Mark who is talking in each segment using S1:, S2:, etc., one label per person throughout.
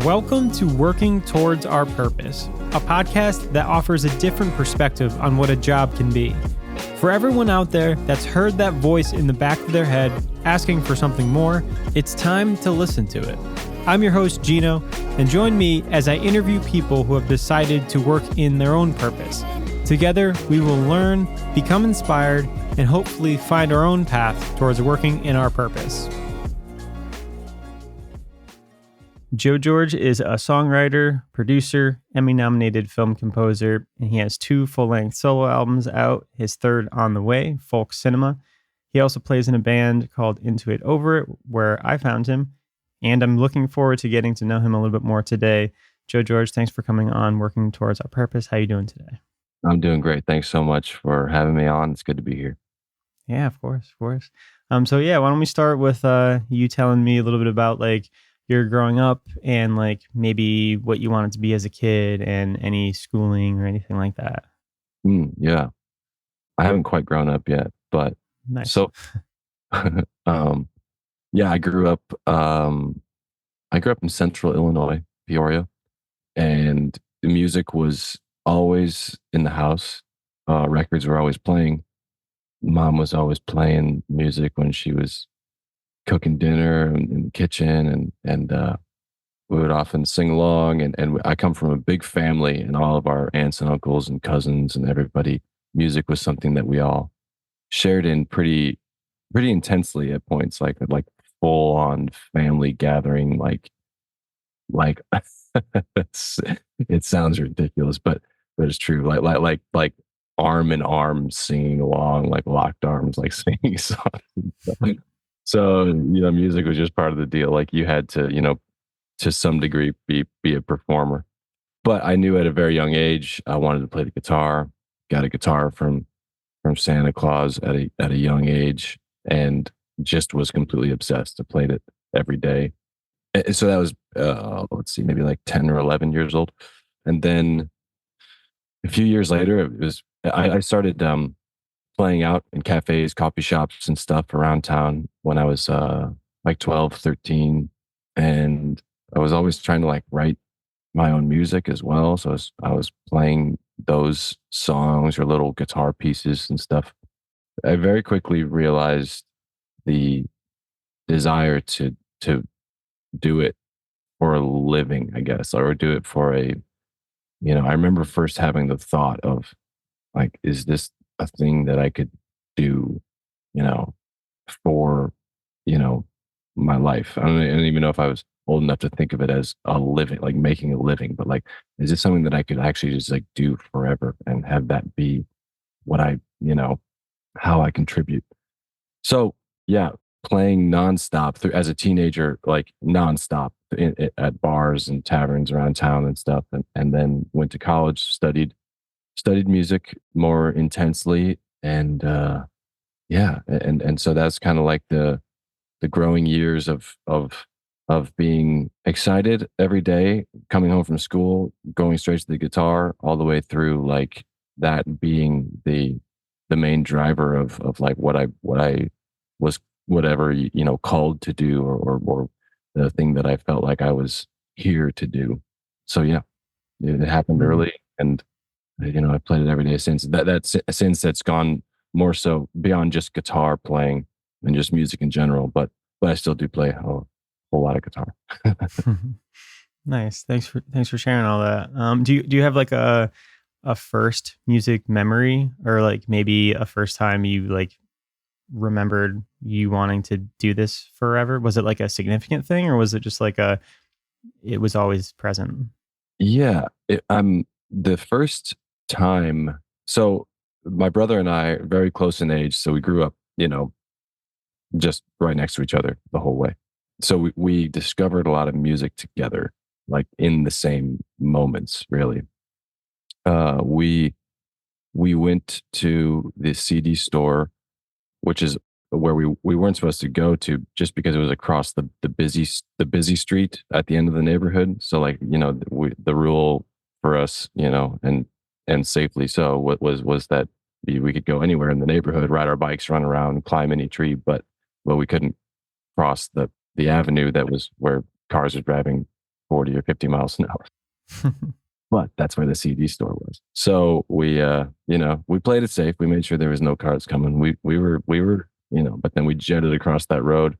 S1: Welcome to Working Towards Our Purpose, a podcast that offers a different perspective on what a job can be. For everyone out there that's heard that voice in the back of their head asking for something more, it's time to listen to it. I'm your host, Gino, and join me as I interview people who have decided to work in their own purpose. Together, we will learn, become inspired, and hopefully find our own path towards working in our purpose. Joe George is a songwriter, producer, Emmy-nominated film composer, and he has 2 full-length solo albums out, his third on the way, Folk Cinema. He also plays in a band called Into It Over It, where I found him, and I'm looking forward to getting to know him a little bit more today. Joe George, thanks for coming on Working Towards Our Purpose. How are you doing today?
S2: I'm doing great. Thanks so much for having me on. It's good to be here.
S1: Yeah, of course. Why don't we start with you telling me a little bit about your growing up and maybe what you wanted to be as a kid and any schooling or anything like that.
S2: Yeah, I haven't quite grown up yet, but
S1: nice.
S2: So, yeah, I grew up in Central Illinois, Peoria, and the music was always in the house. Records were always playing. Mom was always playing music when she was cooking dinner in the kitchen, and we would often sing along. And I come from a big family, and all of our aunts and uncles and cousins and everybody, music was something that we all shared in pretty intensely at points, like full on family gathering, like it sounds ridiculous, but it's true. Like arm in arm singing along, like locked arms, like singing songs. So, music was just part of the deal. Like you had to, to some degree be a performer. But I knew at a very young age, I wanted to play the guitar. Got a guitar from Santa Claus at a young age, and just was completely obsessed. I played it every day. And so that was, maybe like 10 or 11 years old. And then a few years later, I started playing out in cafes, coffee shops and stuff around town when I was 12, 13. And I was always trying to write my own music as well. So I was playing those songs or little guitar pieces and stuff. I very quickly realized the desire to do it for a living, I guess, or do it for I remember first having the thought of is this a thing that I could do, for, my life. I don't even know if I was old enough to think of it as a living, like making a living, but is this something that I could actually just do forever and have that be what I, how I contribute. So yeah, playing nonstop as a teenager, nonstop at bars and taverns around town and stuff. And then went to college, studied music more intensely. And and so that's kind of like the growing years of being excited every day, coming home from school, going straight to the guitar, all the way through that being the main driver of what I was, whatever called to do, or the thing that I felt like I was here to do. So yeah, it happened early, and I played it every day since. That's gone more so beyond just guitar playing and just music in general, but I still do play a whole lot of guitar.
S1: Nice. Thanks for sharing all that. Do you have a first music memory, or maybe a first time you remembered you wanting to do this forever? Was it a significant thing, or was it just it was always present?
S2: Yeah, the first time. So my brother and I are very close in age, so we grew up, just right next to each other the whole way. So we discovered a lot of music together, in the same moments, really. We went to the CD store, which is where we weren't supposed to go to, just because it was across the busy street at the end of the neighborhood. So the rule for us, and safely so, what was that we could go anywhere in the neighborhood, ride our bikes, run around, climb any tree, but we couldn't cross the avenue that was where cars were driving 40 or 50 miles an hour. But that's where the CD store was. So we, we played it safe. We made sure there was no cars coming. We were, but then we jetted across that road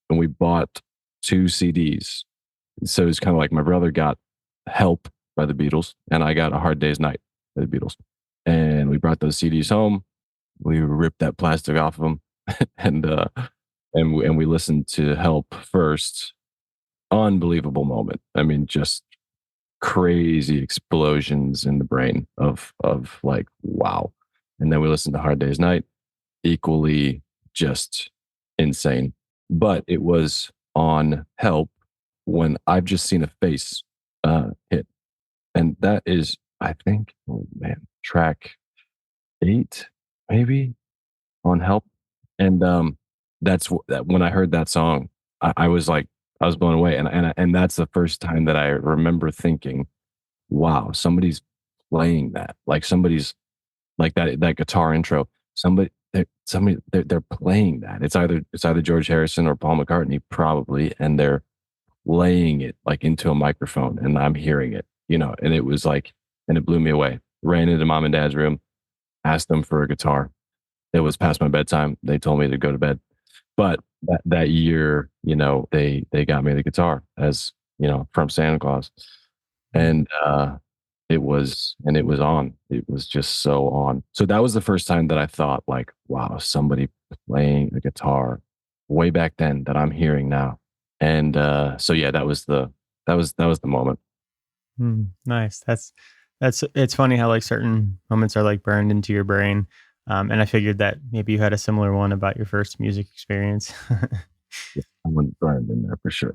S2: and we bought two CDs. So it's kind of like my brother got Help by the Beatles and I got A Hard Day's Night by the Beatles. And we brought those CDs home. We ripped that plastic off of them and, and we listened to Help first. Unbelievable moment. I mean, just crazy explosions in the brain of like wow. And then we listened to Hard Day's Night, equally just insane. But it was on Help when I've just seen a face hit, and that is, I think, oh man, track 8 maybe on Help. And that when I heard that song, I was like, I was blown away, and that's the first time that I remember thinking, wow, somebody's playing that. Like somebody's like that guitar intro. They're playing that. It's either George Harrison or Paul McCartney probably, and they're playing it like into a microphone, and I'm hearing it. And it was like, and it blew me away. Ran into mom and dad's room, asked them for a guitar. It was past my bedtime. They told me to go to bed. But that year, they got me the guitar as, from Santa Claus. And it was on. It was just so on. So that was the first time that I thought like, wow, somebody playing a guitar way back then that I'm hearing now. And so yeah, that was the moment.
S1: Nice. That's it's funny how like certain moments are like burned into your brain. And I figured that maybe you had a similar one about your first music experience.
S2: Yeah, someone burned in there for sure.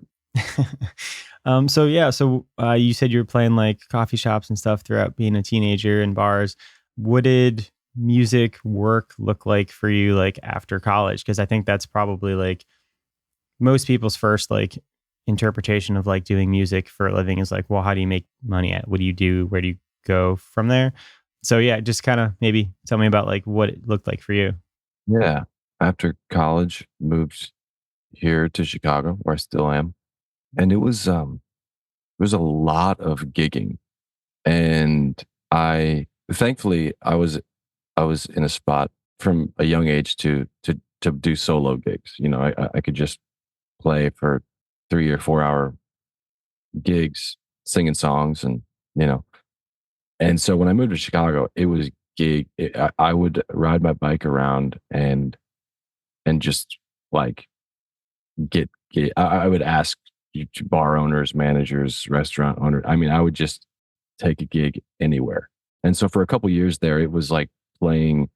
S1: So you said you were playing like coffee shops and stuff throughout being a teenager in bars. What did music work look like for you like after college? Because I think that's probably like most people's first like interpretation of like doing music for a living is like, well, how do you make money at? What do you do? Where do you go from there? So yeah, just kind of maybe tell me about like what it looked like for you.
S2: Yeah. After college, moved here to Chicago, where I still am. And it was a lot of gigging. And thankfully I was in a spot from a young age to do solo gigs. I could just play for 3 or 4 hour gigs, singing songs, and you know. And so when I moved to Chicago, it was I would ride my bike around and just like get. I would ask bar owners, managers, restaurant owners. I mean, I would just take a gig anywhere. And so for a couple years there, it was like playing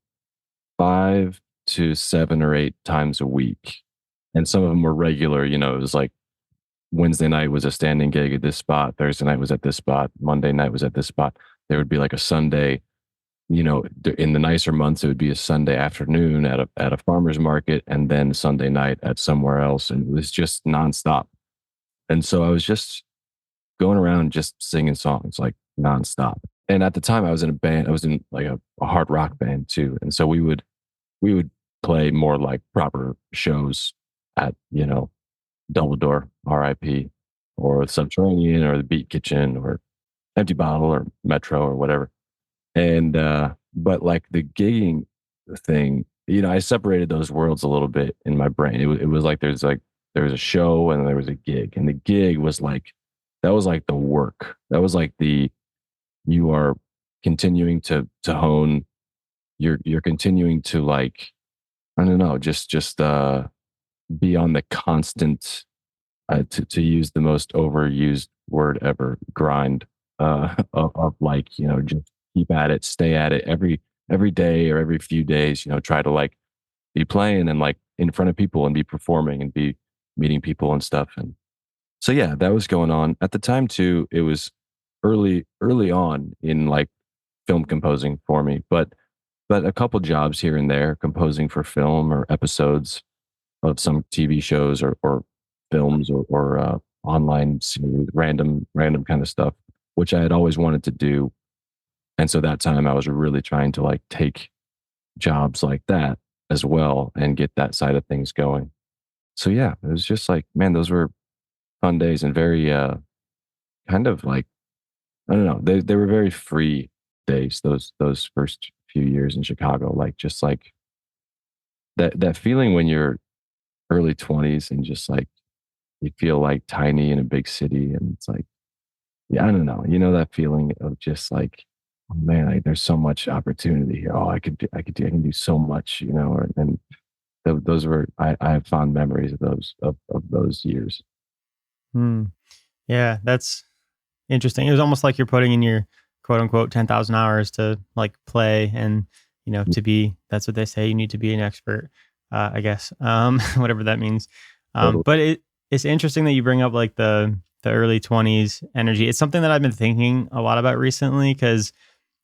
S2: 5 to 7 or 8 times a week. And some of them were regular, it was like Wednesday night was a standing gig at this spot, Thursday night was at this spot, Monday night was at this spot. There would be like a Sunday, in the nicer months, it would be a Sunday afternoon at a farmer's market and then Sunday night at somewhere else. And it was just nonstop. And so I was just going around just singing songs like nonstop. And at the time I was in a band, I was in like a hard rock band too. And so we would play more like proper shows at, Double Door, RIP, or Subterranean or the Beat Kitchen or Empty Bottle or Metro or whatever. And but like the gigging thing, I separated those worlds a little bit in my brain. It was like there was a show and there was a gig. And the gig was like that was like the work. That was like you are continuing to hone, you're continuing to like, I don't know, just be on the constant, to use the most overused word ever, grind, of like, just keep at it, stay at it every day or every few days, try to like be playing and like in front of people and be performing and be meeting people and stuff. And so yeah, that was going on at the time too. It was early on in like film composing for me, but a couple jobs here and there composing for film or episodes of some TV shows or films or online series, random kind of stuff, which I had always wanted to do. And so that time I was really trying to like take jobs like that as well and get that side of things going. So yeah, it was just like, man, those were fun days and very kind of like, I don't know, they were very free days, those first few years in Chicago. Like just like that feeling when you're early 20s and just like you feel like tiny in a big city, and it's like, yeah, I don't know. You know that feeling of just like, oh man, there's so much opportunity here. Oh, I can do so much, you know. And those were, I have fond memories of those years.
S1: Hmm. Yeah, that's interesting. It was almost like you're putting in your quote unquote 10,000 hours to like play and, to be, that's what they say, you need to be an expert, I guess, whatever that means.
S2: Totally.
S1: But it's interesting that you bring up like the early 20s energy. It's something that I've been thinking a lot about recently because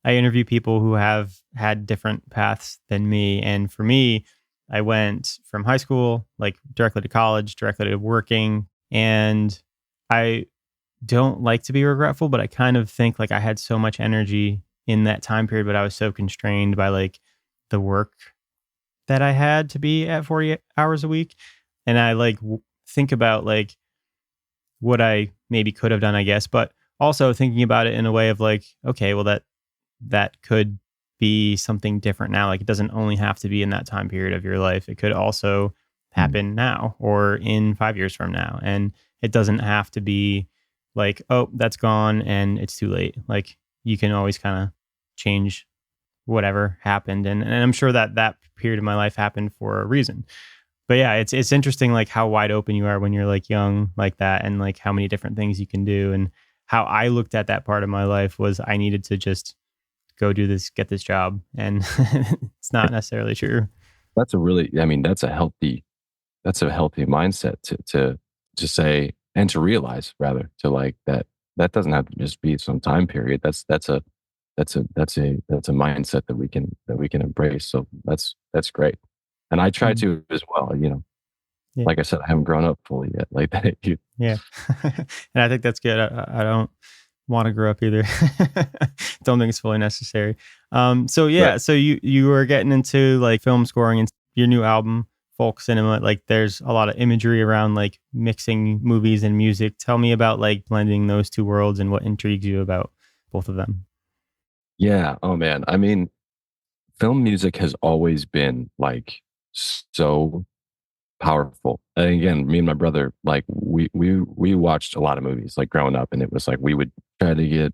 S1: I interview people who have had different paths than me. And for me, I went from high school, like directly to college, directly to working. And I don't like to be regretful, but I kind of think like I had so much energy in that time period, but I was so constrained by like the work that I had to be at 40 hours a week. And I like think about like what I maybe could have done, I guess, but also thinking about it in a way of like, okay, well that could be something different now. Like it doesn't only have to be in that time period of your life. It could also
S2: Mm.
S1: happen now or in 5 years from now. And it doesn't have to be like, oh, that's gone and it's too late. Like you can always kind of change whatever happened. And I'm sure that that period of my life happened for a reason. But yeah, it's interesting like how wide open you are when you're like young like that and like how many different things you can do. And how I looked at that part of my life was I needed to just go do this, get this job. And it's not necessarily true.
S2: That's a really, I mean, that's a healthy mindset to say, and to realize rather, to like that doesn't have to just be some time period. That's a mindset that we can embrace. So that's great. And I try
S1: Mm,
S2: to as well, you know.
S1: yeah.
S2: Like I said, I haven't grown up fully yet. Like that.
S1: Yeah. And I think that's good. I don't want to grow up either. Don't think it's fully necessary. So
S2: Right.
S1: yeah, so you were getting into like film scoring and your new album, folk cinema. Like there's a lot of imagery around like mixing movies and music. Tell me about like blending those two worlds and what intrigues you about both of them.
S2: Yeah. Oh man. I mean, film music has always been like so powerful. And again, me and my brother, like we watched a lot of movies like growing up, and it was like we would try to get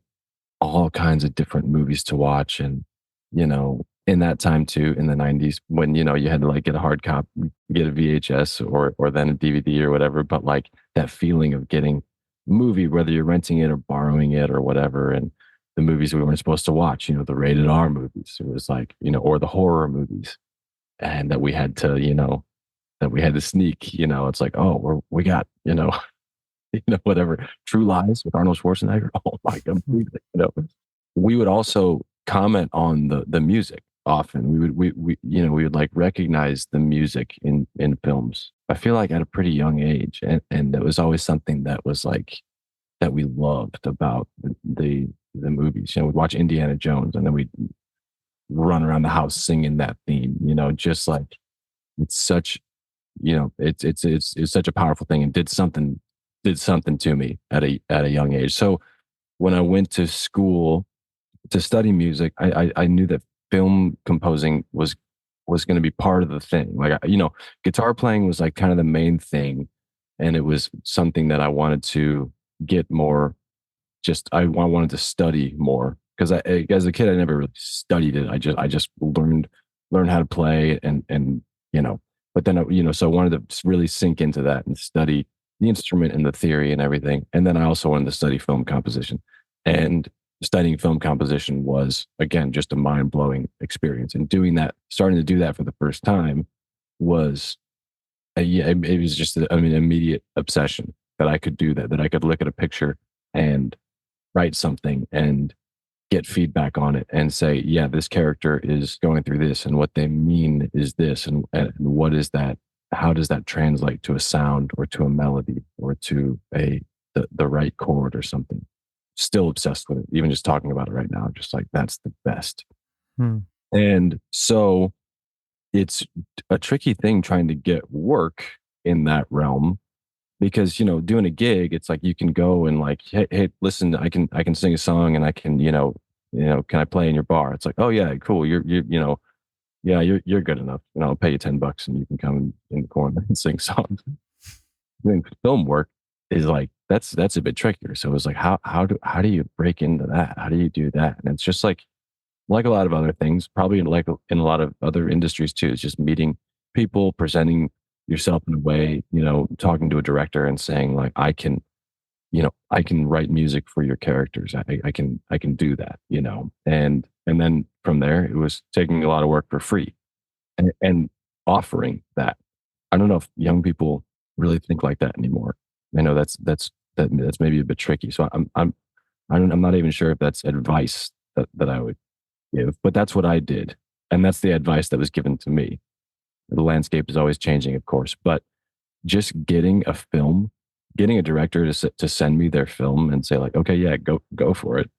S2: all kinds of different movies to watch. And you know, in that time too, in the 90s, when you know you had to like get a hard copy, get a VHS or then a DVD or whatever. But like that feeling of getting a movie, whether you're renting it or borrowing it or whatever, and the movies we weren't supposed to watch, you know, the rated R movies, it was like, you know, or the horror movies, and that we had to, you know, that we had to sneak, you know. It's like, oh, we got, you know, you know, whatever, True Lies with Arnold Schwarzenegger. Oh my God, you know. We would also comment on the music often. We you know, we would like recognize the music in films. I feel like at a pretty young age, and it was always something that was like that we loved about the movies. You know, we'd watch Indiana Jones, and then we'd run around the house singing that theme. You know, just like it's such, you know, it's such a powerful thing, and did something to me at a young age. So when I went to school to study music, I knew that film composing was going to be part of the thing. Like you know, guitar playing was like kind of the main thing, and it was something that I wanted to get more. Just wanted to study more because as a kid I never really studied it. I just learned how to play and you know. But then you know, so I wanted to really sink into that and study the instrument and the theory and everything. And then I also wanted to study film composition. And studying film composition was again just a mind blowing experience. And doing that, starting to do that for the first time, was yeah, it was just I mean, immediate obsession that I could do that I could look at a picture and write something and get feedback on it and say, yeah, this character is going through this, and what they mean is this, and what is that? How does that translate to a sound or to a melody or to the right chord or something? Still obsessed with it. Even just talking about it right now, just like that's the best.
S1: Hmm.
S2: And so it's a tricky thing trying to get work in that realm because doing a gig, it's like you can go and like, hey, listen, I can sing a song, and I can, can I play in your bar? It's like, oh yeah, cool, yeah, you're good enough, I'll pay you $10 and you can come in the corner and sing songs. I mean, film work is like, that's a bit trickier. So it's like, how do you break into that? How do you do that? And it's just like a lot of other things, probably like in a lot of other industries too. It's just meeting people, presenting yourself in a way, talking to a director and saying like, I can write music for your characters. I can do that, and then from there, it was taking a lot of work for free, and offering that. I don't know if young people really think like that anymore. I know that's maybe a bit tricky. So I'm not even sure if that's advice that I would give, but that's what I did. And that's the advice that was given to me. The landscape is always changing, of course, but just getting a director to send me their film and say like, okay, yeah, go for it.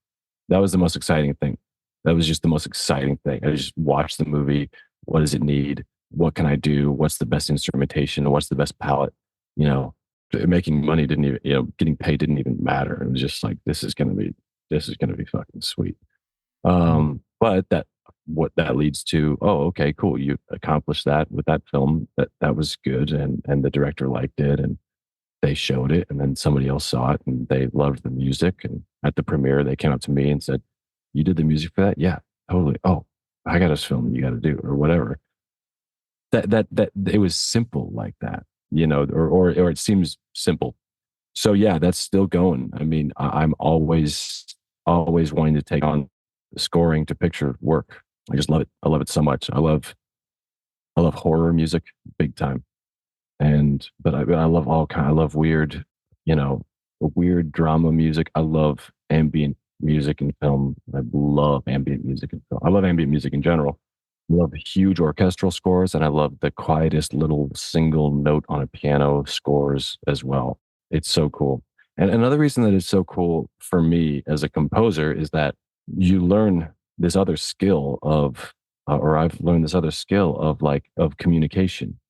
S2: That was the most exciting thing. That was just the most exciting thing. I just watched the movie. What does it need? What can I do? What's the best instrumentation? What's the best palette? You know, making money didn't even, getting paid didn't even matter. It was just like, this is gonna be fucking sweet. But what that leads to, oh, okay, cool. You accomplished that with that film. That was good, and the director liked it, and they showed it, and then somebody else saw it, and they loved the music. And at the premiere, they came up to me and said, "You did the music for that? Yeah, totally. Oh, I got this film you got to do, or whatever." That it was simple like that, or it seems simple. So yeah, that's still going. I mean, I'm always wanting to take on scoring to picture work. I just love it. I love it so much. I love horror music big time, but I love all kind. I love you know, weird drama music. I love ambient music in film. I love ambient music in film. I love ambient music in general. I love huge orchestral scores, and I love the quietest little single note on a piano scores as well. It's so cool. And another reason that it's so cool for me as a composer is that you learn this other skill or I've learned this other skill of communication.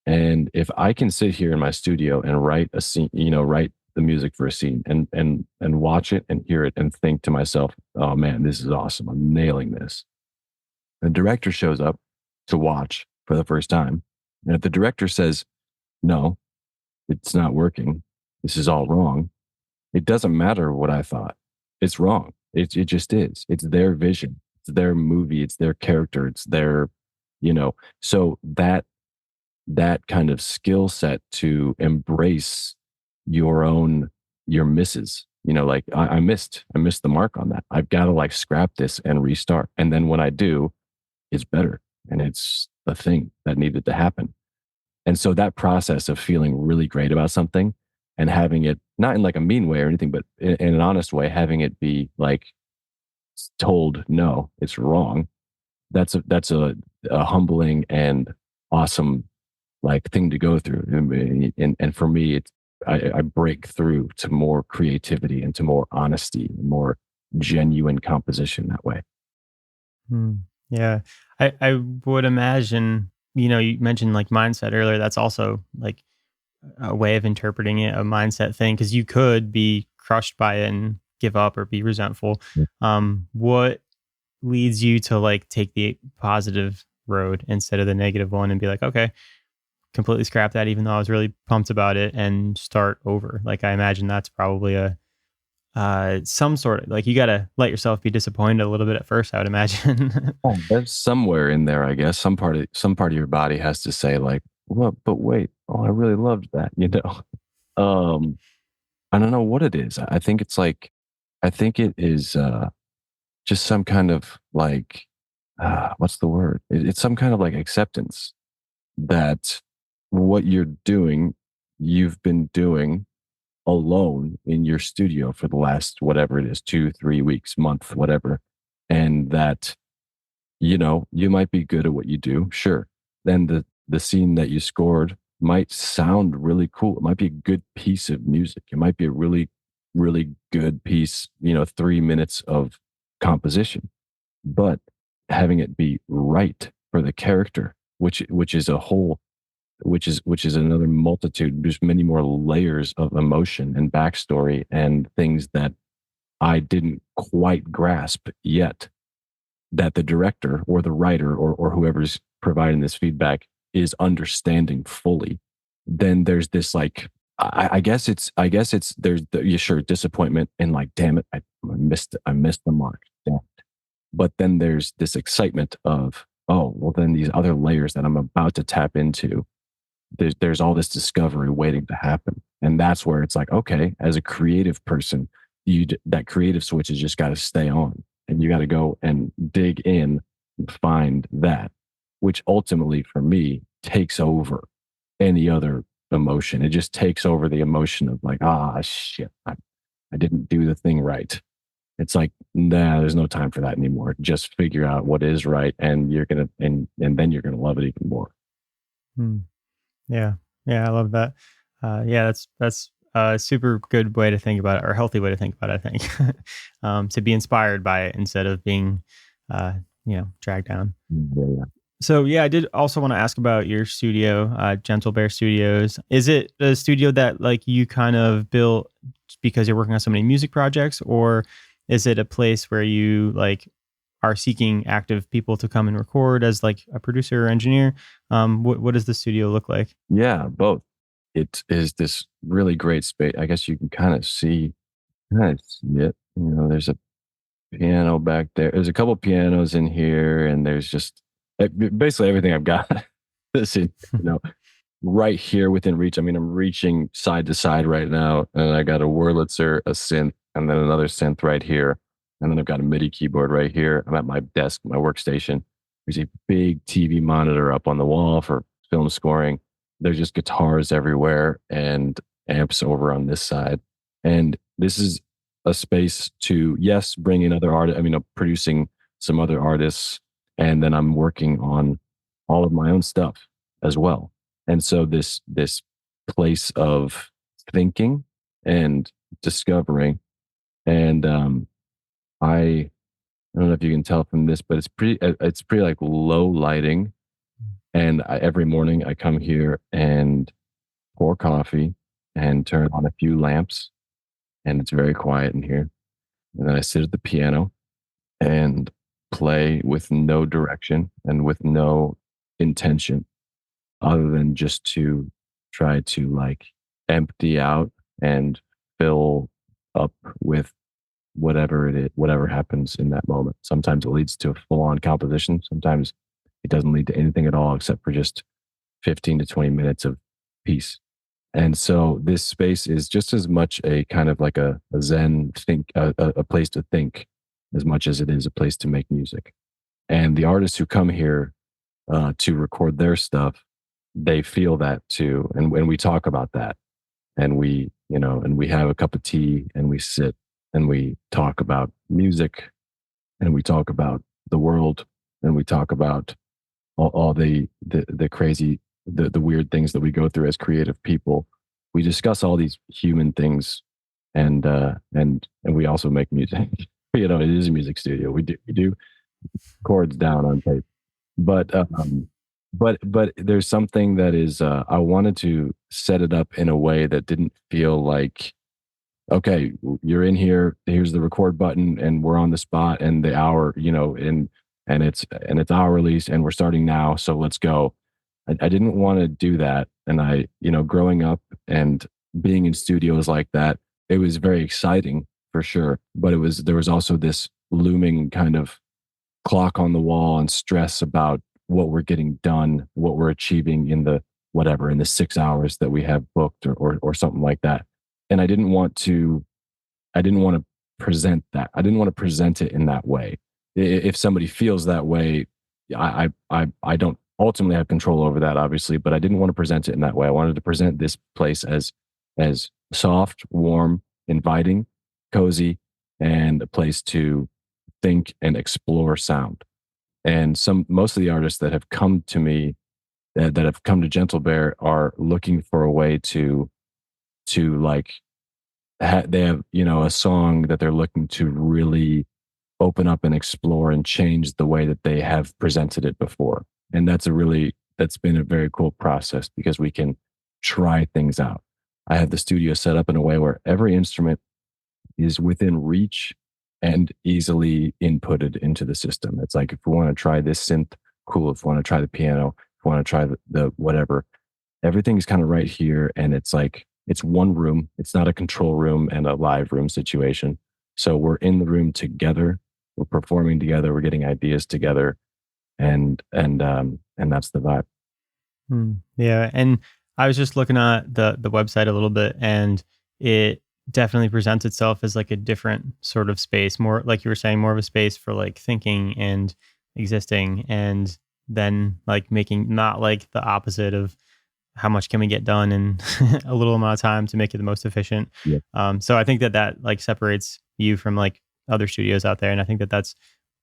S2: And if I can sit here in my studio and write a scene, write the music for a scene, and watch it and hear it and think to myself, oh man, this is awesome. I'm nailing this. The director shows up to watch for the first time. And if the director says, no, it's not working, this is all wrong, it doesn't matter what I thought. It's wrong. It just is. It's their vision. It's their movie. It's their character. It's their, so that kind of skill set to embrace your misses, like I missed the mark on that. I've got to like scrap this and restart. And then when I do, it's better. And it's a thing that needed to happen. And so that process of feeling really great about something and having it not in like a mean way or anything, but in an honest way, having it be like told, no, it's wrong. That's a humbling and awesome like thing to go through. And for me, I break through to more creativity and to more honesty, more genuine composition that way.
S1: Hmm. Yeah. I would imagine, you mentioned like mindset earlier. That's also like a way of interpreting it, a mindset thing, because you could be crushed by it and give up or be resentful. What leads you to like take the positive road instead of the negative one and be like, okay, completely scrap that, even though I was really pumped about it, and start over? Like, I imagine that's probably a some sort of like, you got to let yourself be disappointed a little bit at first, I would imagine.
S2: Oh, there's somewhere in there, I guess. Some part of your body has to say like, "Well, but wait, oh, I really loved that." Um, I don't know what it is. I think it is just some kind of like, what's the word? It's some kind of like acceptance that what you've been doing alone in your studio for the last whatever it is, 2, 3 weeks, month, whatever, and that you might be good at what you do, sure. Then the scene that you scored might sound really cool. It might be a good piece of music. It might be a really, really good piece, 3 minutes of composition. But having it be right for the character, which is a whole which is another multitude. There's many more layers of emotion and backstory and things that I didn't quite grasp yet, that the director or the writer or whoever's providing this feedback is understanding fully. Then there's this like, I guess it's there's the, yeah, sure, disappointment and like, damn it, I missed the mark. Damn. But then there's this excitement of, oh, well, then these other layers that I'm about to tap into, there's all this discovery waiting to happen. And that's where it's like, okay, as a creative person, that creative switch has just got to stay on, and you got to go and dig in and find that, which ultimately for me takes over any other emotion. It just takes over the emotion of like, shit, I didn't do the thing right. It's like, nah, there's no time for that anymore. Just figure out what is right, and and then you're gonna love it even more.
S1: Hmm. Yeah. Yeah. I love that. Yeah. That's a super good way to think about it, or healthy way to think about it, I think. To be inspired by it instead of being, uh, dragged down.
S2: Yeah, yeah.
S1: So yeah, I did also want to ask about your studio, Gentle Bear Studios. Is it a studio that like you kind of built because you're working on so many music projects, or is it a place where you like are seeking active people to come and record as like a producer or engineer? What does the studio look like?
S2: Yeah, both. It is this really great space. I guess you can kind of see it. There's a piano back there. There's a couple pianos in here, and there's just basically everything I've got. This is, you know, right here within reach. I mean, I'm reaching side to side right now, and I got a Wurlitzer, a synth, and then another synth right here. And then I've got a MIDI keyboard right here. I'm at my desk, my workstation. There's a big TV monitor up on the wall for film scoring. There's just guitars everywhere and amps over on this side. And this is a space to, yes, bring in other artists. I mean, I'm producing some other artists, and then I'm working on all of my own stuff as well. And so this place of thinking and discovering, and I don't know if you can tell from this, but it's pretty like low lighting. And every morning I come here and pour coffee and turn on a few lamps, and it's very quiet in here. And then I sit at the piano and play with no direction and with no intention other than just to try to like empty out and fill up with whatever it is, whatever happens in that moment. Sometimes it leads to a full on composition. Sometimes it doesn't lead to anything at all except for just 15 to 20 minutes of peace. And so this space is just as much a kind of like a Zen a place to think as much as it is a place to make music. And the artists who come here to record their stuff, they feel that too. And when we talk about that, and we have a cup of tea, and we sit and we talk about music, and we talk about the world, and we talk about all the crazy, the weird things that we go through as creative people. We discuss all these human things, and we also make music. It is a music studio. We do chords down on tape, but but there's something that is, I wanted to set it up in a way that didn't feel like, okay, you're in here, here's the record button, and we're on the spot, and the hour, and it's our release, and we're starting now, so let's go. I didn't want to do that. And growing up and being in studios like that, it was very exciting for sure, but there was also this looming kind of clock on the wall and stress about what we're getting done, what we're achieving in the 6 hours that we have booked, or something like that. And I didn't want to present that. I didn't want to present it in that way. If somebody feels that way, I don't ultimately have control over that, obviously, but I didn't want to present it in that way. I wanted to present this place as soft, warm, inviting, cozy, and a place to think and explore sound. And most of the artists that have come to me, that have come to Gentle Bear, are looking for a way to like they have a song that they're looking to really open up and explore and change the way that they have presented it before. And that's that's been a very cool process because we can try things out. I have the studio set up in a way where every instrument is within reach and easily inputted into the system. It's like if we want to try this synth, cool. If we want to try the piano, if we want to try the whatever, everything's kind of right here. And it's like it's one room. It's not a control room and a live room situation. So we're in the room together. We're performing together. We're getting ideas together, and that's the vibe.
S1: Yeah, and I was just looking at the website a little bit, and it definitely presents itself as like a different sort of space, more like you were saying, more of a space for like thinking and existing, and then like making not like the opposite of how much can we get done in a little amount of time to make it the most efficient.
S2: Yeah.
S1: So I think that that like separates you from like other studios out there, and I think that that's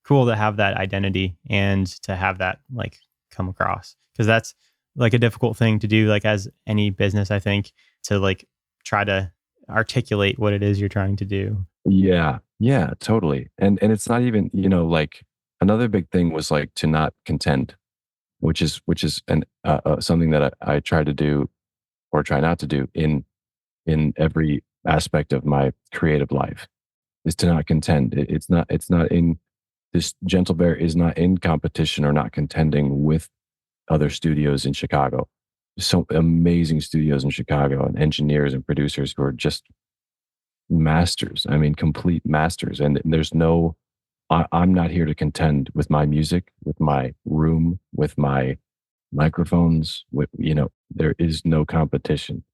S1: cool to have that identity and to have that like come across, because that's like a difficult thing to do, like as any business, I think, to like try to articulate what it is you're trying to do.
S2: Yeah, yeah, totally. And it's not even, like another big thing was like to not contend, which is an something that I try to do or try not to do in every aspect of my creative life is to not contend. It's not in this gentle bear is not in competition or not contending with other studios in Chicago. So amazing studios in Chicago and engineers and producers who are just masters. I mean, complete masters. And there's no, I'm not here to contend with my music, with my room, with my microphones. There is no competition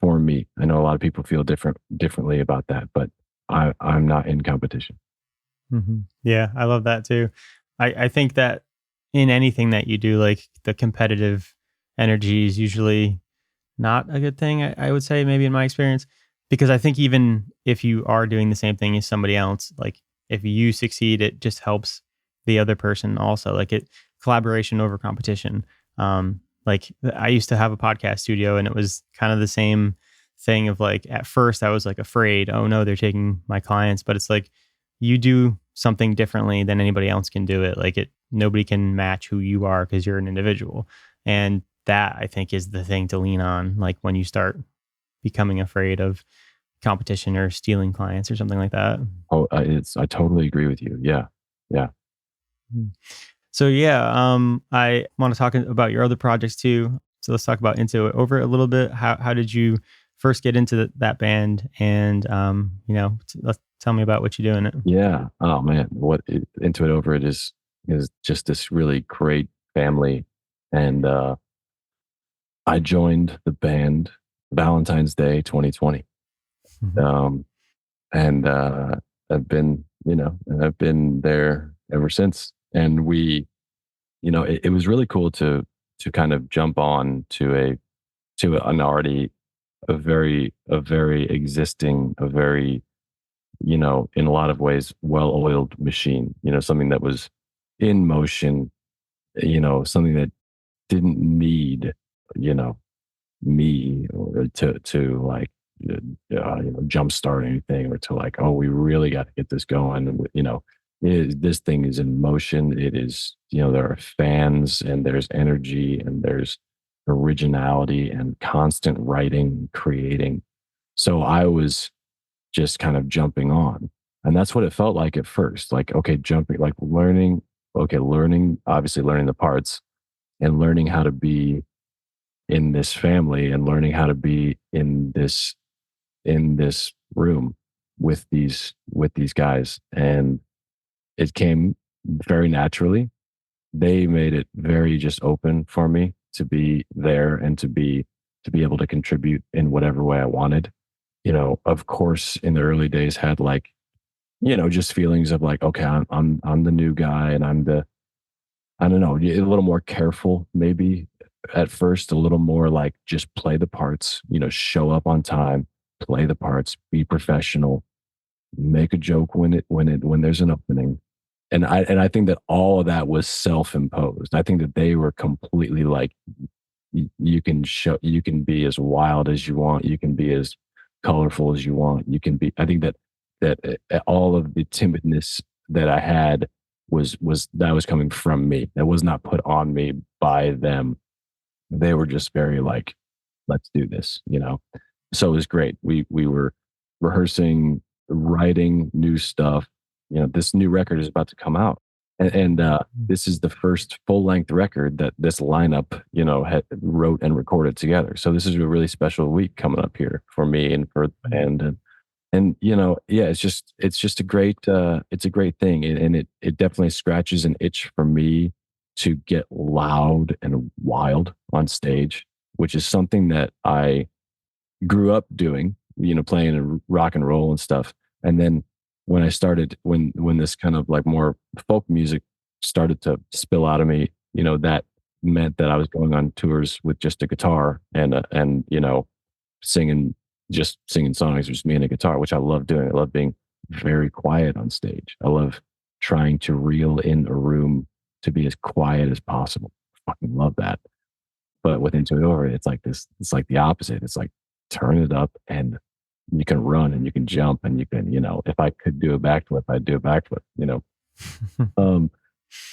S2: for me. I know a lot of people feel differently about that, but I'm not in competition.
S1: Yeah, I love that too. I think that in anything that you do, like the competitive energy is usually not a good thing. I would say, maybe in my experience, because I think even if you are doing the same thing as somebody else, like if you succeed, it just helps the other person also. Like it collaboration over competition. Like I used to have a podcast studio, and it was kind of the same thing of like at first I was like afraid, oh no, they're taking my clients, but it's like you do something differently than anybody else can do it. Like it nobody can match who you are because you're an individual. And that I think is the thing to lean on, like when you start becoming afraid of competition or stealing clients or something like that.
S2: Oh, I totally agree with you. Yeah. Yeah.
S1: Mm. So yeah, I want to talk about your other projects too. So let's talk about Into It Over a little bit. How did you first get into that band? And let's tell me about what you do in it.
S2: Yeah. Oh man, Into It Over It is just this really great family, and I joined the band Valentine's Day 2020,
S1: Mhm.
S2: um, and I've been there ever since. And it was really cool to kind of jump on to an already a very existing, a very, in a lot of ways, well-oiled machine, something that was in motion, something that didn't need, you know, me or to like, jumpstart anything or to like, oh, we really got to get this going. This thing is in motion. It is, there are fans and there's energy and there's originality and constant writing, creating. So I was just kind of jumping on. And that's what it felt like at first. Like, okay, jumping, like obviously learning the parts and learning how to be in this family and learning how to be in this room with these guys. And it came very naturally. They made it very just open for me to be there and to be able to contribute in whatever way I wanted. Of course, in the early days had like, just feelings of like, okay, I'm the new guy and I don't know, a little more careful maybe at first, a little more like just play the parts, show up on time, play the parts, be professional, make a joke when there's an opening. And I think that all of that was self-imposed. I think that they were completely like, you can be as wild as you want, you can be as colorful as you want, you can be. I think that all of the timidness that I had was that was coming from me. That was not put on me by them. they were just very like, let's do this, you know? So it was great. We were rehearsing, writing new stuff. You know, this new record is about to come out. And this is the first full length record that this lineup, you know, had wrote and recorded together. So this is a really special week coming up here for me and for the band. And you know, yeah, it's just a great it's a great thing. And it definitely scratches an itch for me to get loud and wild on stage, which is something that I grew up doing, you know, playing in rock and roll and stuff. And then when I started, when this kind of like more folk music started to spill out of me, you know, that meant that I was going on tours with just a guitar and you know, singing just singing songs, just me and a guitar, which I love doing. I love being very quiet on stage. I love trying to reel in a room to be as quiet as possible. Fucking love that. But with Into It Over, it's like this, it's like the opposite. It's like turn it up and you can run and you can jump and you can, you know, if I could do a backflip, I'd do a backflip, you know. Um,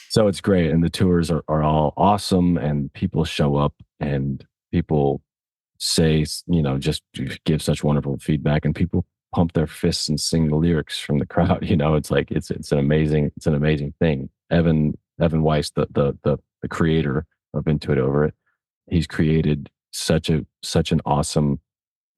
S2: so it's great. And the tours are all awesome and people show up and people say, you know, just give such wonderful feedback and people pump their fists and sing the lyrics from the crowd. You know, it's like, it's an amazing thing. Evan Weiss, the creator of Into It Over It, he's created such an awesome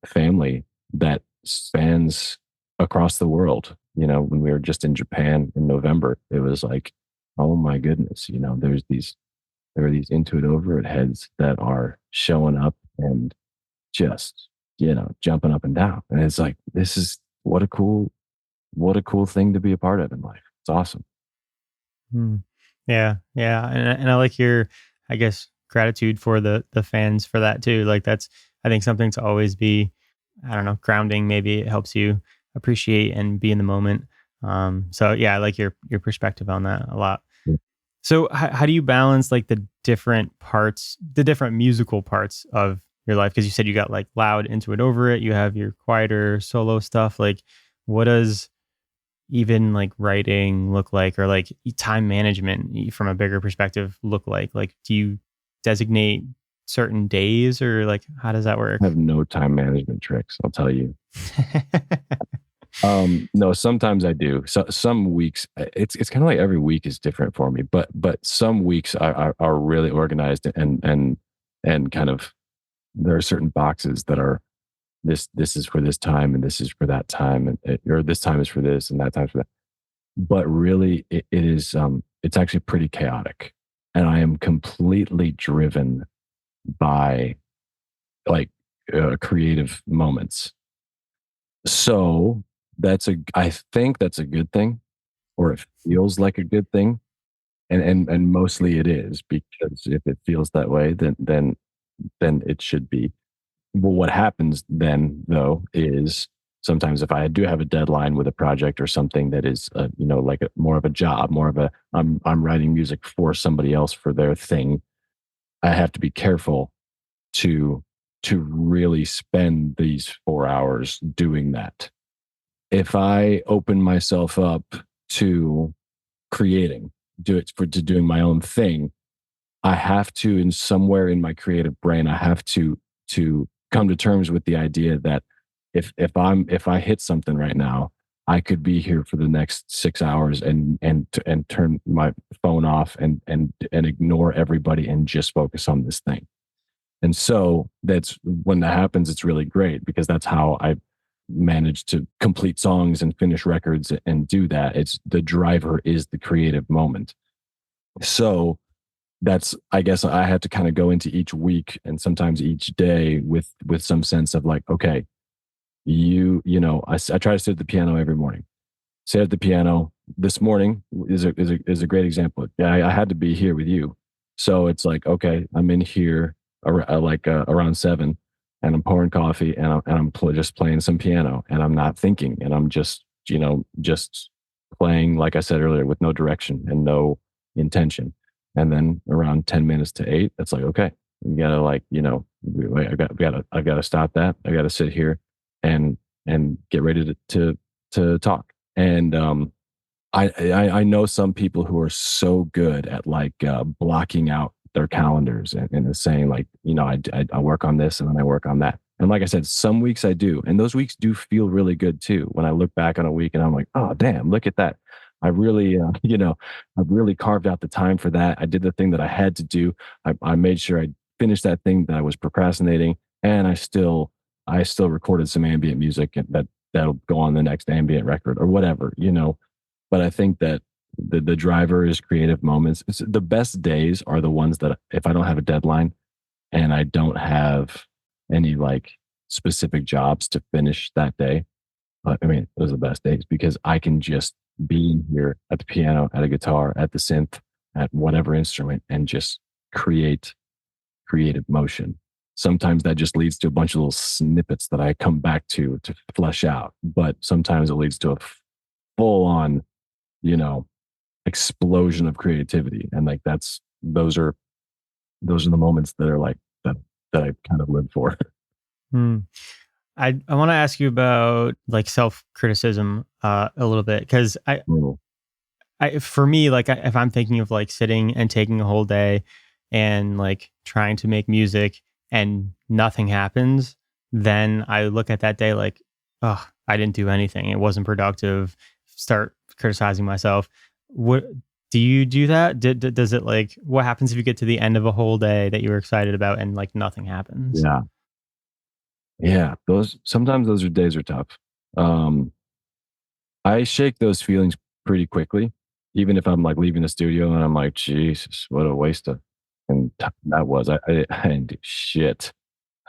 S2: family that spans across the world. You know, when we were just in Japan in November, it was like, oh my goodness, you know, there are these Into It Over It heads that are showing up and just, you know, jumping up and down. And it's like, this is what a cool thing to be a part of in life. It's awesome.
S1: Hmm. Yeah, yeah, and I like your, I guess, gratitude for the fans for that too. Like that's, I think, something to always be, I don't know, grounding. Maybe it helps you appreciate and be in the moment. So yeah, I like your perspective on that a lot. So how do you balance like the different parts, the different musical parts of your life? Because you said you got like loud Into It Over It. You have your quieter solo stuff. Like, what does even like writing look like, or like time management from a bigger perspective look like? Like, do you designate certain days, or like how does that
S2: I
S1: work?
S2: have no time management tricks, I'll tell you. No, sometimes I do. So some weeks, it's kind of like every week is different for me, but some weeks are really organized and kind of there are certain boxes that are this is for this time and this is for that time or this time is for this and that time's for that. But really, it is it's actually pretty chaotic, and I am completely driven by like creative moments. So I think that's a good thing, or it feels like a good thing, and mostly it is because if it feels that way, then it should be. Well, what happens then though is sometimes if I do have a deadline with a project or something that is, you know, like more of a job, more of a I'm writing music for somebody else for their thing. I have to be careful to really spend these 4 hours doing that. If I open myself up to creating, do it for to doing my own thing, I have to, in somewhere in my creative brain, I have to come to terms with the idea that if I hit something right now, I could be here for the next 6 hours and turn my phone off and ignore everybody and just focus on this thing. And so that's when that happens, it's really great because that's how I manage to complete songs and finish records and do that. It's the driver is the creative moment. So that's I guess I have to kind of go into each week and sometimes each day with some sense of like, okay, you know, I try to sit at the piano every morning. Sit at the piano. This morning is a great example. Yeah, I had to be here with you, so it's like, okay, I'm in here around 7, and I'm pouring coffee and just playing some piano, and I'm not thinking, and I'm just, you know, just playing like I said earlier with no direction and no intention. And then around 10 minutes to 8, it's like, okay, you gotta like, you know, I gotta stop that. I gotta sit here and get ready to talk. And I know some people who are so good at like blocking out their calendars and is saying like, I work on this and then I work on that. And like I said, some weeks I do, and those weeks do feel really good too. When I look back on a week and I'm like, oh damn, look at that. I really, I've really carved out the time for that. I did the thing that I had to do. I made sure I finished that thing that I was procrastinating, and I still recorded some ambient music that'll go on the next ambient record or whatever. But I think that the driver is creative moments. The best days are the ones that if I don't have a deadline and I don't have any like specific jobs to finish that day. I mean, those are the best days because I can just be in here at the piano, at a guitar, at the synth, at whatever instrument, and just create creative motion. Sometimes that just leads to a bunch of little snippets that I come back to flesh out. But sometimes it leads to a full on, you know, explosion of creativity. And like those are the moments that are like that I kind of live for.
S1: Hmm. I want to ask you about like self criticism a little bit because
S2: Mm,
S1: for me, like if I'm thinking of like sitting and taking a whole day and like trying to make music and nothing happens, then I look at that day like, oh, I didn't do anything. It wasn't productive. Start criticizing myself. What do you do that? Does it like what happens if you get to the end of a whole day that you were excited about and like nothing happens?
S2: yeah. Yeah. Those days are tough. Um, I shake those feelings pretty quickly, even if I'm like leaving the studio and I'm like, Jesus, what a waste of and that was. I didn't do shit.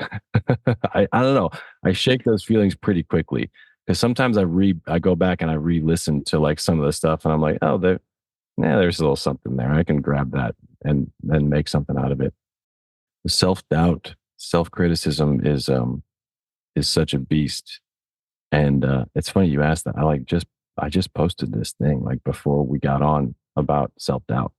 S2: I don't know. I shake those feelings pretty quickly because sometimes I go back and I re-listen to like some of the stuff and I'm like, oh, there's a little something there. I can grab that and then make something out of it. Self doubt, self criticism is such a beast. And it's funny you asked that. I just posted this thing like before we got on about self doubt.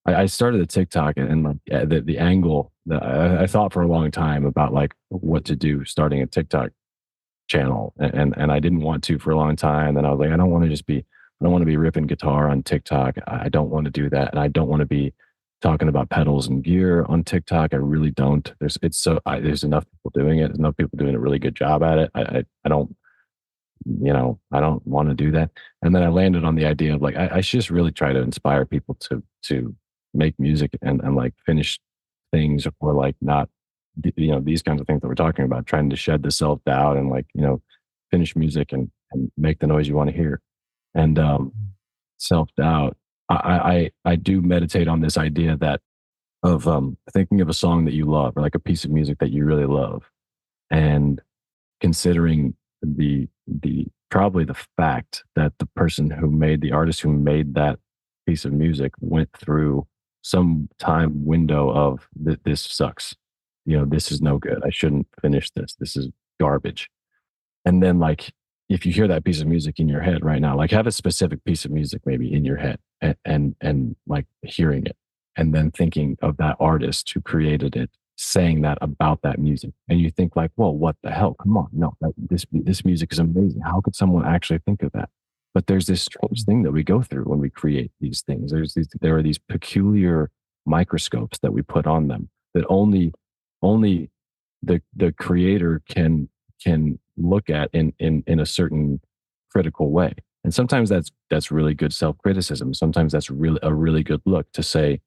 S2: I started a TikTok and like the angle that I thought for a long time about like what to do starting a TikTok channel and I didn't want to for a long time. Then I was like, I don't want to be ripping guitar on TikTok. I don't want to do that, and I don't want to be talking about pedals and gear on TikTok. I really don't. There's enough people doing it. There's enough people doing a really good job at it. I don't want to do that. And then I landed on the idea of like, I should just really try to inspire people to make music and like finish things or like not, these kinds of things that we're talking about, trying to shed the self doubt and like, finish music and make the noise you want to hear. And self doubt, I do meditate on this idea that of thinking of a song that you love or like a piece of music that you really love and considering the probably the fact that the artist who made that piece of music went through some time window of this sucks, this is no good, I shouldn't finish this is garbage. And then like if you hear that piece of music in your head right now, like have a specific piece of music maybe in your head and like hearing it and then thinking of that artist who created it saying that about that music. And you think like, well, what the hell? Come on. No, this music is amazing. How could someone actually think of that? But there's this strange thing that we go through when we create these things. There are these peculiar microscopes that we put on them that only the creator can look at in a certain critical way. And sometimes that's really good self-criticism. Sometimes that's really a really good look to say,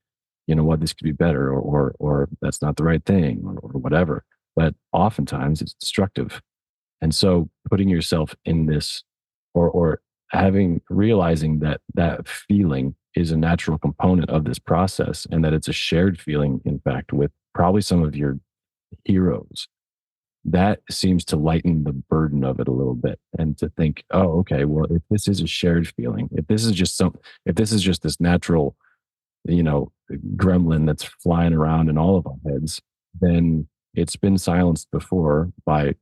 S2: you know what, this could be better, or that's not the right thing, or whatever. But oftentimes it's destructive. And so putting yourself in this or realizing that that feeling is a natural component of this process and that it's a shared feeling, in fact, with probably some of your heroes, that seems to lighten the burden of it a little bit and to think, oh, okay, well, if this is a shared feeling, if this is just this natural, you know, gremlin that's flying around in all of our heads, then it's been silenced before by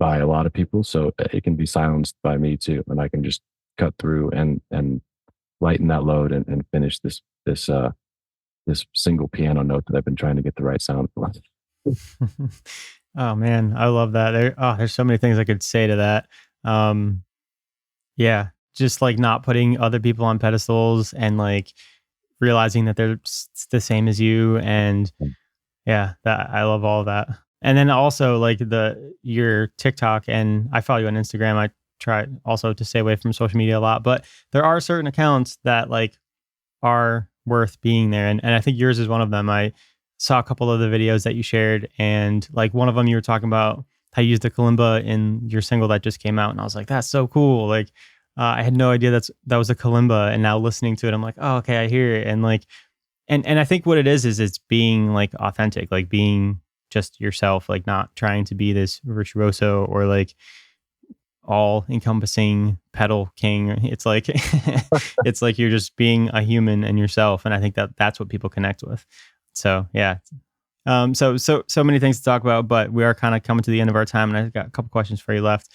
S2: a lot of people. So it can be silenced by me too. And I can just cut through and lighten that load and finish this single piano note that I've been trying to get the right sound for.
S1: Oh man, I love that. There's so many things I could say to that. Yeah, just like not putting other people on pedestals and like realizing that they're the same as you. And yeah, that I love all of that. And then also like your TikTok, and I follow you on Instagram. I try also to stay away from social media a lot, but there are certain accounts that like are worth being there. And I think yours is one of them. I saw a couple of the videos that you shared, and like one of them you were talking about how you used the kalimba in your single that just came out. And I was like, that's so cool. Like, I had no idea that was a kalimba. And now listening to it, I'm like, oh, okay, I hear it. And like, and I think what it is it's being like authentic, like being just yourself, like not trying to be this virtuoso or like all encompassing pedal king. It's like it's like you're just being a human and yourself, and I think that that's what people connect with. So yeah. So many things to talk about, but we are kind of coming to the end of our time, and I've got a couple questions for you left.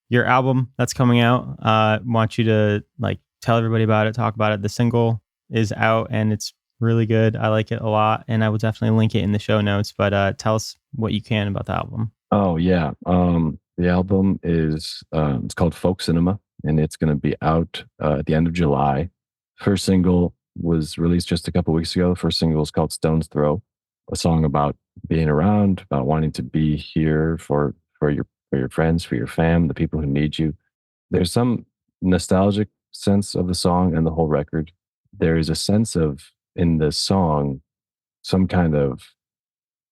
S1: Your album that's coming out, want you to like tell everybody about it, talk about it. The single is out and it's really good. I like it a lot, and I will definitely link it in the show notes, but tell us what you can about the album.
S2: Oh yeah. The album is it's called Folk Cinema, and it's going to be out at the end of July. First single was released just a couple weeks ago. The first single is called Stone's Throw, a song about being around, about wanting to be here for your friends, for your fam, the people who need you. There's some nostalgic sense of the song and the whole record. There is a sense of in the song some kind of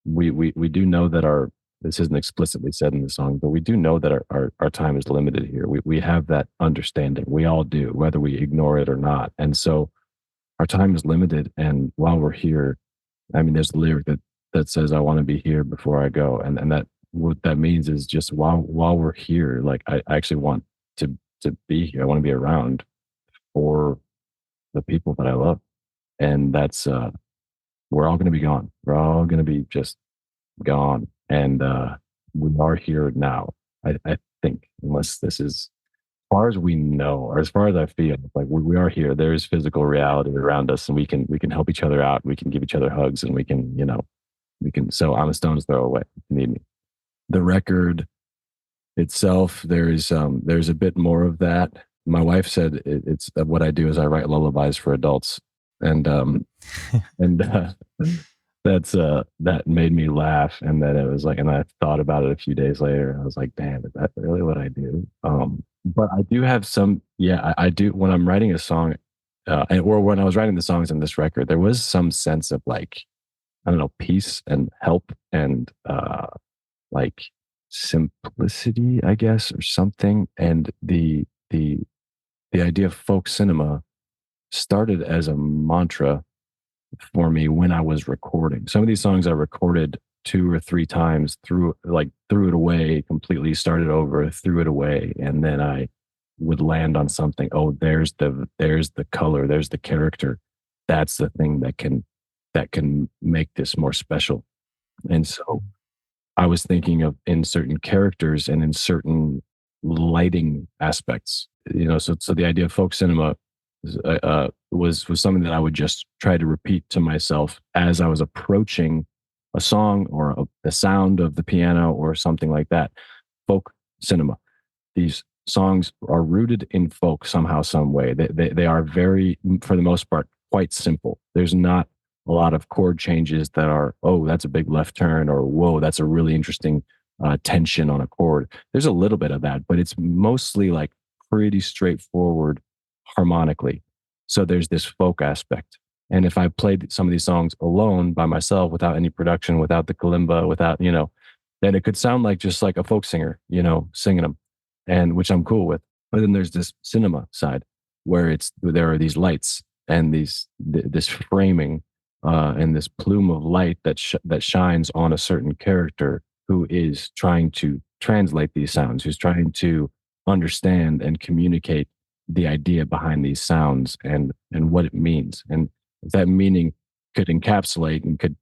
S2: we do know that our this isn't explicitly said in the song, but we do know that our time is limited here. We have that understanding. We all do, whether we ignore it or not. And so our time is limited. And while we're here, I mean, there's a lyric that says, I want to be here before I go. And that what that means is just while we're here, like I actually want to be here. I want to be around for the people that I love. And that's we're all gonna be gone. We're all gonna be just gone. And we are here now. I think, unless this is as far as we know, or as far as I feel, like we are here. There is physical reality around us, and we can help each other out. We can give each other hugs, and we can, so I'm a stone's throw away if you need me. The record itself, there's a bit more of that. My wife said it's what I do is I write lullabies for adults, and and that made me laugh. And then it was like, and I thought about it a few days later, and I was like, damn, is that really what I do? But I do have some, yeah, I do when I'm writing a song, or when I was writing the songs in this record, there was some sense of like, I don't know, peace and help and like simplicity, I guess, or something. And the idea of folk cinema started as a mantra for me when I was recording. Some of these songs I recorded 2 or 3 times, threw it away completely, started over, threw it away, and then I would land on something. Oh, there's the color, there's the character. That's the thing that can make this more special. And so I was thinking of in certain characters and in certain lighting aspects. So the idea of folk cinema was something that I would just try to repeat to myself as I was approaching a song or the sound of the piano or something like that. Folk cinema. These songs are rooted in folk somehow, some way. They are very, for the most part, quite simple. There's not a lot of chord changes that are, oh, that's a big left turn, or whoa, that's a really interesting tension on a chord. There's a little bit of that, but it's mostly like pretty straightforward harmonically. So there's this folk aspect. And if I played some of these songs alone by myself without any production, without the kalimba, without, then it could sound like just like a folk singer, singing them, and which I'm cool with. But then there's this cinema side where there are these lights and this framing and this plume of light that shines on a certain character who is trying to translate these sounds, who's trying to understand and communicate the idea behind these sounds and what it means. And if that meaning could encapsulate and could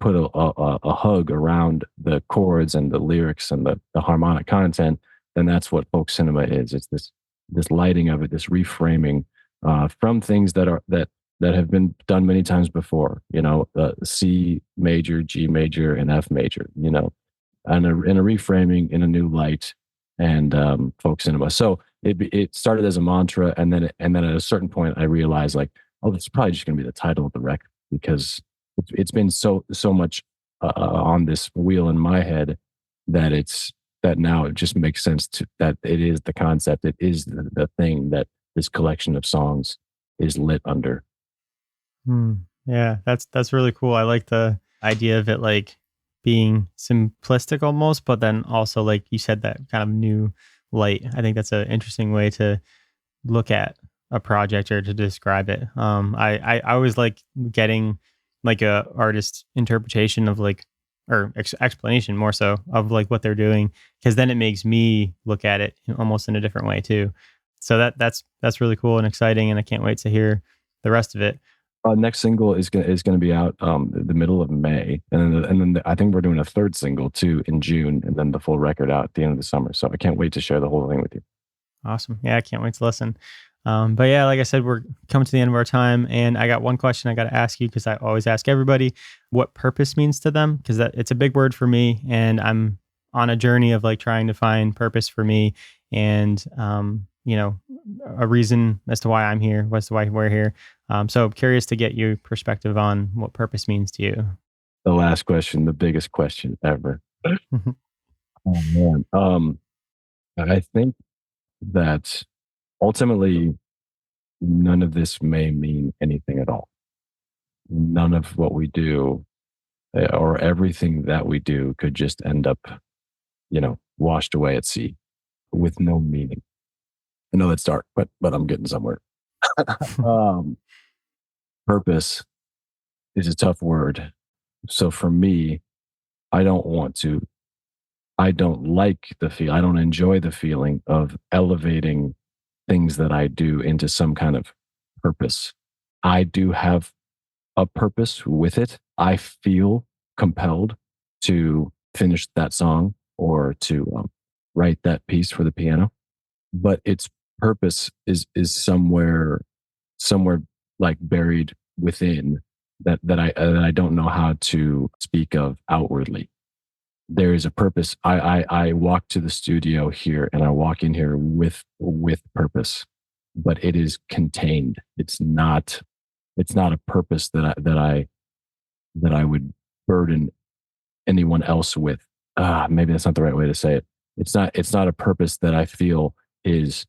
S2: put a hug around the chords and the lyrics and the harmonic content, then that's what folk cinema is. It's this lighting of it, this reframing from things that have been done many times before, C major, G major, and F major, and a reframing in a new light, and folk cinema. So it started as a mantra, and then at a certain point I realized, like, oh, it's probably just going to be the title of the record because it's been so much on this wheel in my head that that now it just makes sense to that it is the concept, it is the thing that this collection of songs is lit under.
S1: Hmm. Yeah, that's really cool. I like the idea of it like being simplistic almost, but then also like you said that kind of new light. I think that's an interesting way to look at a project or to describe it. I always like getting like a artist's interpretation of like or explanation more so of like what they're doing because then it makes me look at it almost in a different way too. So that's really cool and exciting, and I can't wait to hear the rest of it.
S2: Next single is gonna be out the middle of May, I think we're doing a third single too in June, and then the full record out at the end of the summer. So I can't wait to share the whole thing with you.
S1: Awesome. Yeah, I can't wait to listen. But yeah, like I said, we're coming to the end of our time, and I got one question I got to ask you because I always ask everybody what purpose means to them because that it's a big word for me, and I'm on a journey of like trying to find purpose for me, and a reason as to why I'm here, as to why we're here. So I'm curious to get your perspective on what purpose means to you.
S2: The last question, the biggest question ever. Oh man. I think that ultimately none of this may mean anything at all. None of what we do or everything that we do could just end up, washed away at sea with no meaning. I know that's dark, but I'm getting somewhere. um, Purpose is a tough word. So for me, I don't want to. I don't like the feel. I don't enjoy the feeling of elevating things that I do into some kind of purpose. I do have a purpose with it. I feel compelled to finish that song or to write that piece for the piano, but its purpose is somewhere like buried within that I don't know how to speak of outwardly. There is a purpose. I walk to the studio here and I walk in here with purpose, but it is contained. It's not a purpose that I would burden anyone else with. Maybe that's not the right way to say it. It's not a purpose that I feel is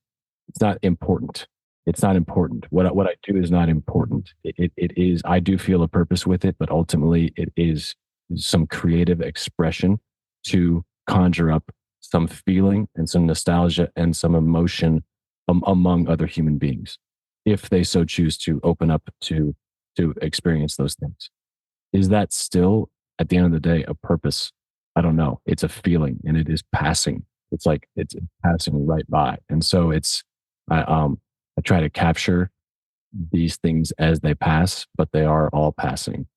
S2: it's not important. It's not important. What I do is not important. It is. I do feel a purpose with it, but ultimately it is some creative expression to conjure up some feeling and some nostalgia and some emotion among other human beings, if they so choose to open up to experience those things. Is that still, at the end of the day, a purpose? I don't know. It's a feeling, and it is passing. It's like it's passing right by, and so I try to capture these things as they pass, but they are all passing.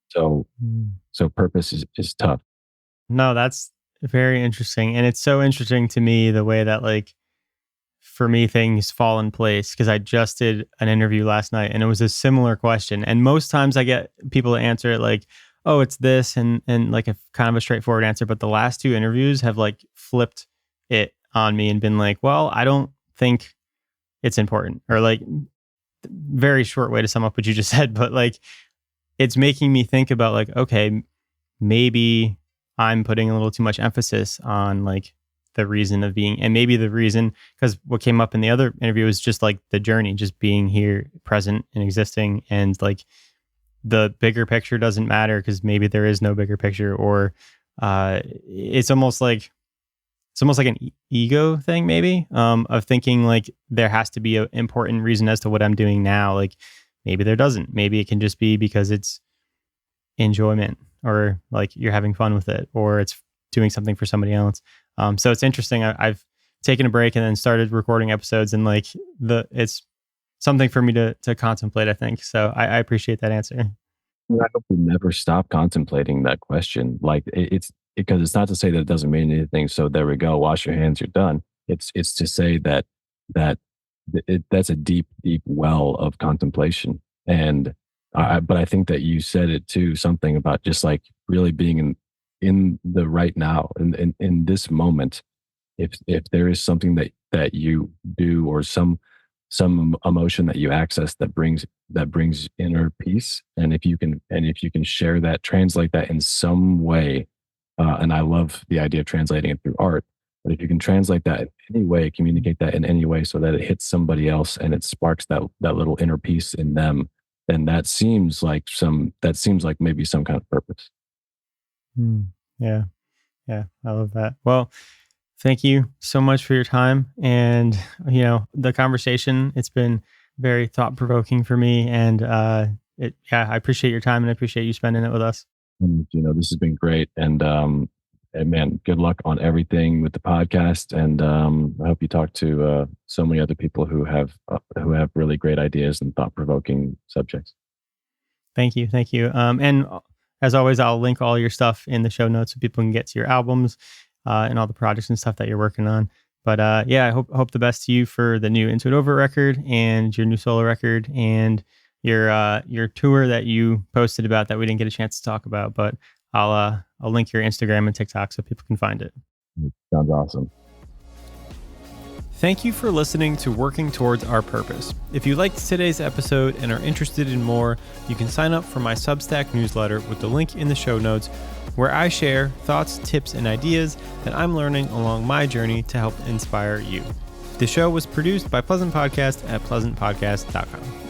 S2: So
S1: Mm.
S2: so purpose is tough.
S1: No, that's very interesting. And it's so interesting to me the way that like for me things fall in place because I just did an interview last night and it was a similar question. And most times I get people to answer it like, "Oh, it's this," and like a kind of a straightforward answer, but the last two interviews have like flipped it on me and been like, "Well, I don't think it's important." Or like very short way to sum up what you just said, but like it's making me think about like, okay, maybe I'm putting a little too much emphasis on like the reason of being, and maybe the reason, because what came up in the other interview was just like the journey, just being here, present and existing, and like the bigger picture doesn't matter because maybe there is no bigger picture, or it's almost like an ego thing, maybe, of thinking like there has to be an important reason as to what I'm doing now. Like maybe there doesn't. Maybe it can just be because it's enjoyment or like you're having fun with it or it's doing something for somebody else. So it's interesting. I've taken a break and then started recording episodes and like it's something for me to contemplate, I think. So I appreciate that answer.
S2: I hope we never stop contemplating that question. Like it's because it's not to say that it doesn't mean anything. So there we go. Wash your hands. You're done. It's to say that that's a deep, deep well of contemplation. And but I think that you said it too. Something about just like really being in the right now, in this moment. If there is something that you do or some some emotion that you access that brings inner peace. And if you can share that, translate that in some way, and I love the idea of translating it through art. But if you can translate that in any way, communicate that in any way, so that it hits somebody else and it sparks that little inner peace in them, then that seems like maybe some kind of purpose.
S1: Yeah. Yeah. I love that. Well, thank you so much for your time and, the conversation. It's been very thought provoking for me. And, I appreciate your time and I appreciate you spending it with us.
S2: And, this has been great. And man, good luck on everything with the podcast. And I hope you talk to so many other people who have really great ideas and thought provoking subjects.
S1: Thank you. Thank you. And as always, I'll link all your stuff in the show notes so people can get to your albums and all the projects and stuff that you're working on. But I hope the best to you for the new Into It Over record and your new solo record and your tour that you posted about that we didn't get a chance to talk about. But I'll link your Instagram and TikTok so people can find it.
S2: Sounds awesome.
S1: Thank you for listening to Working Towards Our Purpose. If you liked today's episode and are interested in more, you can sign up for my Substack newsletter with the link in the show notes, where I share thoughts, tips, and ideas that I'm learning along my journey to help inspire you. The show was produced by Pleasant Podcast at pleasantpodcast.com.